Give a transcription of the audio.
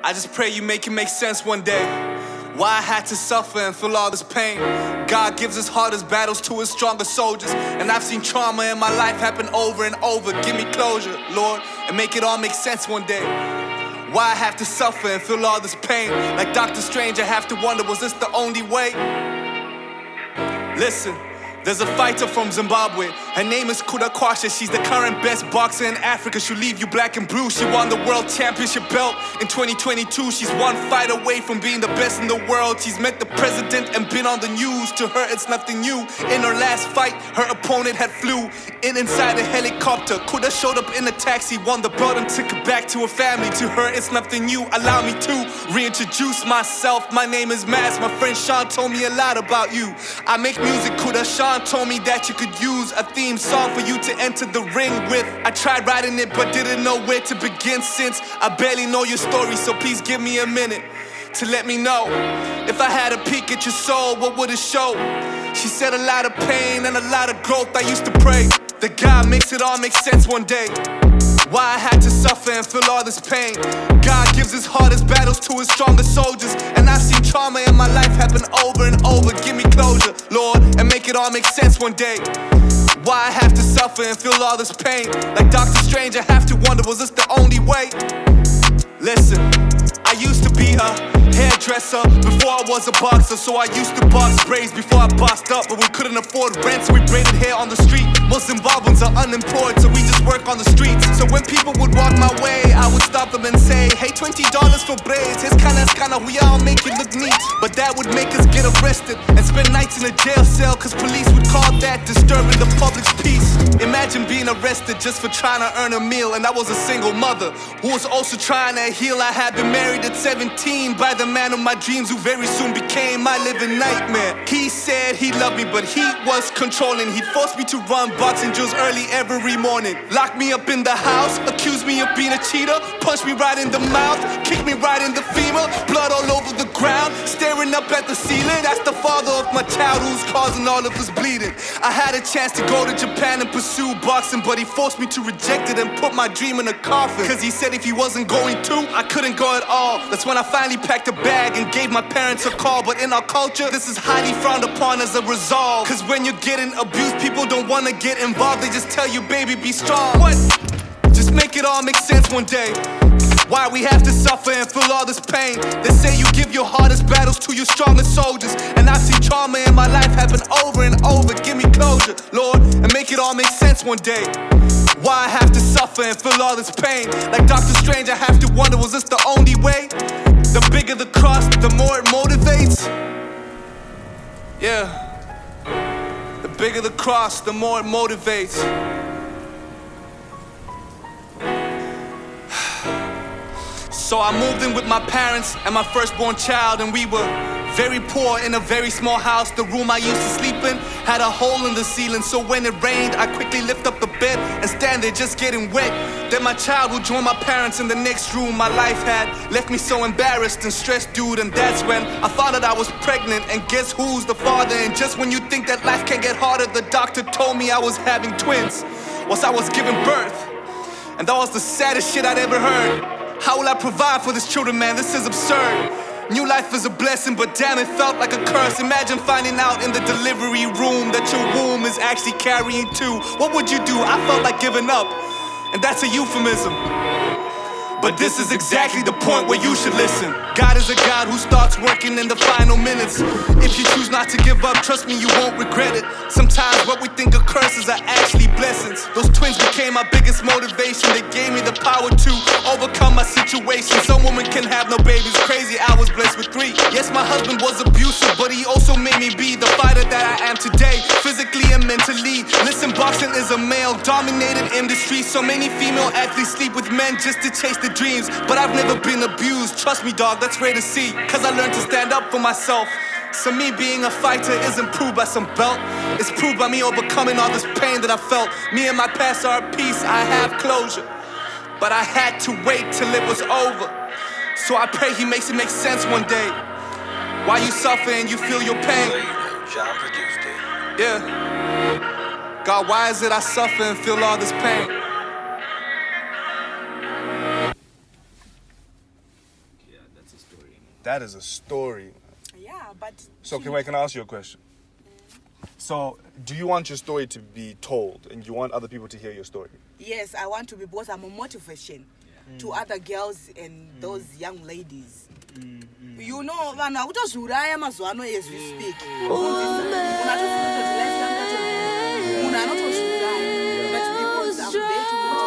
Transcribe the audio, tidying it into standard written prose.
I just pray you make it make sense one day. Why I had to suffer and feel all this pain. God gives his hardest battles to his strongest soldiers. And I've seen trauma in my life happen over and over. Give me closure, Lord, and make it all make sense one day. Why I have to suffer and feel all this pain. Like Doctor Strange, I have to wonder, was this the only way? Listen. There's a fighter from Zimbabwe. Her name is Kudakwashe. She's the current best boxer in Africa. She'll leave you black and blue. She won the world championship belt in 2022. She's one fight away from being the best in the world. She's met the president and been on the news. To her, it's nothing new. In her last fight, her opponent had flew inside a helicopter. Kuda showed up in a taxi, won the belt and took it back to her family. To her, it's nothing new. Allow me to reintroduce myself. My name is MaS. My friend Sean told me a lot about you. I make music, Kuda. Sean told me that you could use a theme song for you to enter the ring with. I tried writing it but didn't know where to begin, since I barely know your story. So please give me a minute to let me know. If I had a peek at your soul, what would it show? She said a lot of pain and a lot of growth. I used to pray that God makes it all make sense one day. Why I had to suffer and feel all this pain. God gives his hardest battles to his strongest soldiers. And I've seen trauma in my life happen over and over. Give me closure, Lord, and make it all make sense one day. Why I have to suffer and feel all this pain. Like Doctor Strange, I have to wonder, was this the only way? Listen, I used to be a hairdresser before I was a boxer. So I used to box braids before I boxed up. But we couldn't afford rent, so we braided hair on the street. Most Zimbabweans are unemployed, so we just work on the streets. So when people would walk my way, I would stop them and say, hey, $20 for braids. It's kinda, we all make you look neat. But that would make us get arrested and spend nights in a jail cell, cause police would call that disturbing the public's peace. Imagine being arrested just for trying to earn a meal. And I was a single mother who was also trying to heal. I had been married at 17 by the man of my dreams, who very soon became my living nightmare. He said he loved me, but he was controlling. He'd force me to run boxing drills early every morning. Lock me up in the house, accuse me of being a cheater, punch me right in the mouth, kick me right in the femur, blood all over the ground, staring up at the ceiling. That's the father of my child who's causing all of this bleeding. I had a chance to go to Japan and pursue boxing, but he forced me to reject it and put my dream in a coffin. Cause he said if he wasn't going to, I couldn't go at all. That's when I finally packed a bag and gave my parents a call. But in our culture, this is highly frowned upon as a resolve. Cause when you're getting abused, people don't wanna get involved. They just tell you, baby, be strong. What? Just make it all make sense one day. Why we have to suffer and feel all this pain. They say you give your hardest battles to your strongest soldiers. And I see trauma in my life happen over and over. Give me closure, Lord, and make it all make sense one day. Why I have to suffer and feel all this pain. Like Doctor Strange, I have to wonder, was this the only way? The bigger the cross, the more it motivates. Yeah. The bigger the cross, the more it motivates. So I moved in with my parents and my firstborn child, and we were very poor in a very small house. The room I used to sleep in had a hole in the ceiling, so when it rained, I quickly lift up the bed and stand there just getting wet. Then my child would join my parents in the next room. My life had left me so embarrassed and stressed, dude, and that's when I found out I was pregnant. And guess who's the father? And just when you think that life can get harder, the doctor told me I was having twins once I was giving birth. And that was the saddest shit I'd ever heard. How will I provide for these children, man? This is absurd. New life is a blessing, but damn, it felt like a curse. Imagine finding out in the delivery room that your womb is actually carrying two. What would you do? I felt like giving up, and that's a euphemism. But this is exactly the point where you should listen. God is a God who starts working in the final minutes. If you choose not to give up, trust me, you won't regret it. Sometimes what we think are curses are actually blessings. Those twins became my biggest motivation. They gave me the power to overcome my situation. Some women can have no babies, crazy, I was blessed with 3. Yes, my husband was abusive, but he also made me be the fighter that I am today, physically and mentally. Listen, boxing is a male-dominated industry. So many female athletes sleep with men just to chase the dreams. But I've never been abused, trust me dog, that's rare to see. Cause I learned to stand up for myself. So me being a fighter isn't proved by some belt. It's proved by me overcoming all this pain that I felt. Me and my past are at peace, I have closure. But I had to wait till it was over. So I pray he makes it make sense one day. While you suffer and you feel your pain. Jonntheproducer. Yeah. God, why is it I suffer and feel all this pain? That's a story. That is a story. Yeah, but... So, can I ask you a question? So, do you want your story to be told and you want other people to hear your story? Yes, I want to be, because I'm a motivation to other girls and those young ladies. You know, vana kutozuraya mazuva ano as we speak. But because I'm there to motivate.